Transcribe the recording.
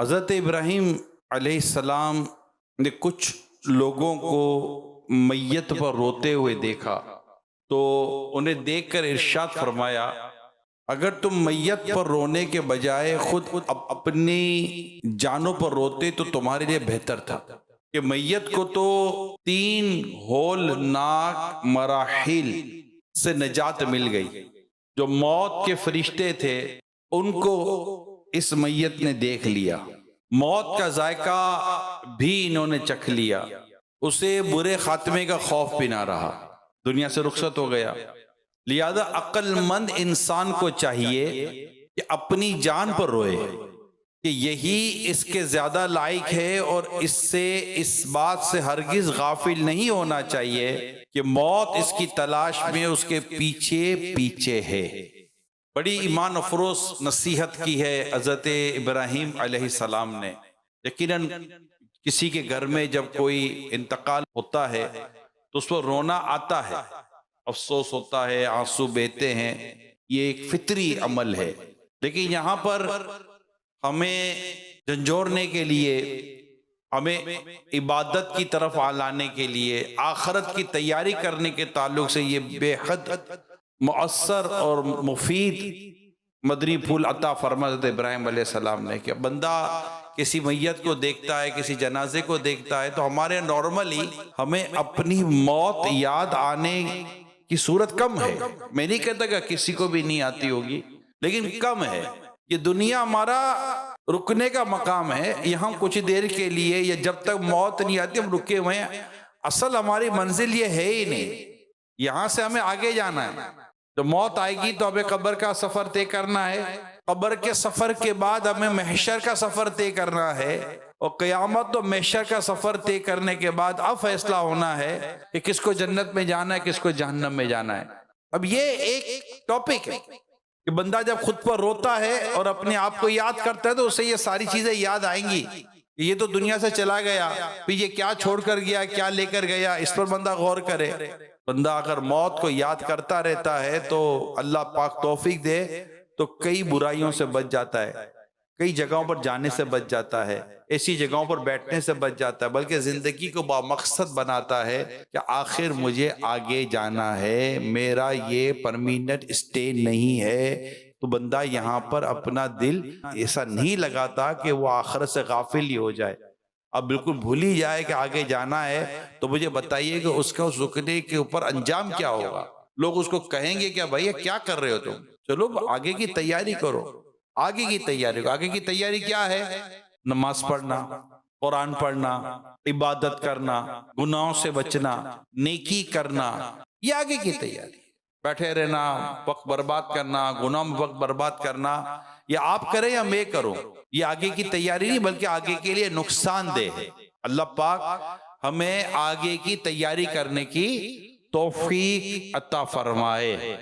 हज़रत इब्राहीम अलैहिस्सलाम ने कुछ लोगों को मैयत पर रोते हुए देखा, तो उन्हें देखकर इरशाद फरमाया, अगर तुम मैयत पर रोने के बजाय खुद अपनी जानों पर रोते तो तुम्हारे लिए बेहतर था। कि मैयत को तो 3 होलनाक मराहिल से निजात मिल गई। जो मौत के फरिश्ते थे उनको इस मैयत ने देख लिया, मौत का जायका भी इन्होंने चख लिया, उसे बुरे खात्मे का खौफ भी ना रहा, दुनिया से रुखसत हो गया। लिहाजा अक्लमंद इंसान को चाहिए कि अपनी जान पर रोए कि यही इसके ज्यादा लायक है, और इससे इस बात से हरगिज गाफिल नहीं होना चाहिए कि मौत इसकी तलाश में उसके पीछे पीछे है। बड़ी ईमान अफरोज नसीहत की है हज़रत इब्राहीम अलैहिस्सलाम ने। यकीनन किसी के घर में जब कोई इंतकाल होता है तो उस पर रोना आता है, अफसोस होता है, आंसू बहते हैं, ये एक फितरी अमल है। लेकिन यहाँ पर हमें झंझोरने के लिए, हमें इबादत की तरफ लाने के लिए, आखिरत की तैयारी करने के ताल्लुक से ये बेहद मुअस्सर और मुफीद मदनी फूल अता फरमा हज़रत इब्राहीम अलैहिस्सलाम ने। कि बंदा किसी मैयत को देखता है, किसी जनाजे को देखता है, तो हमारे नॉर्मली हमें अपनी मौत याद आने की सूरत कम है। मैं नहीं कहता कि किसी को भी नहीं आती होगी, लेकिन कम है। ये दुनिया हमारा रुकने का मकाम है, यहाँ कुछ देर के लिए, या जब तक मौत नहीं आती हम रुके हुए हैं। असल हमारी मंजिल ये है ही नहीं, यहाँ से हमें आगे जाना है। तो मौत आएगी तो हमें कब्र का सफर तय करना है, कब्र के सफर के बाद हमें महशर का सफर तय करना है, और क़यामत तो महशर का सफर तय करने के बाद अब फैसला होना है कि किसको जन्नत में जाना है, किसको जहन्नम में जाना है। अब ये एक टॉपिक है कि बंदा जब खुद पर रोता है और अपने आप को याद करता है तो उसे ये सारी चीजें याद आएंगी। ये तो दुनिया से चला गया, फिर ये क्या छोड़कर गया, क्या लेकर गया, इस पर बंदा गौर करे। बंदा अगर मौत को याद करता रहता है तो अल्लाह पाक तौफीक दे तो कई बुराइयों से बच जाता है, कई जगहों पर जाने से बच जाता है, ऐसी जगहों पर बैठने से बच जाता है, बल्कि जिंदगी को बामकसद बनाता है कि आखिर मुझे आगे जाना है, मेरा ये परमानेंट स्टे नहीं है। तो बंदा यहाँ पर अपना दिल ऐसा नहीं लगाता कि वो आखिरत से गाफिल ही हो जाए। अब बिल्कुल भूल ही जाए कि आगे जाना है, तो मुझे बताइए कि उसका रुकने के ऊपर अंजाम क्या होगा। लोग उसको कहेंगे क्या, भैया क्या कर रहे हो तुम, चलो आगे की तैयारी करो। आगे की तैयारी, आगे की तैयारी क्या है? नमाज पढ़ना, कुरान पढ़ना, इबादत करना, गुनाहों से बचना, नेकी करना, ये आगे की तैयारी। बैठे रहना, वक्त बर्बाद करना, गुनाह में वक्त बर्बाद करना, ये आप करें या मैं करूं, ये आगे की तैयारी नहीं बल्कि आगे के लिए नुकसानदेह है। अल्लाह पाक हमें आगे की तैयारी करने की तौफीक अता फरमाए।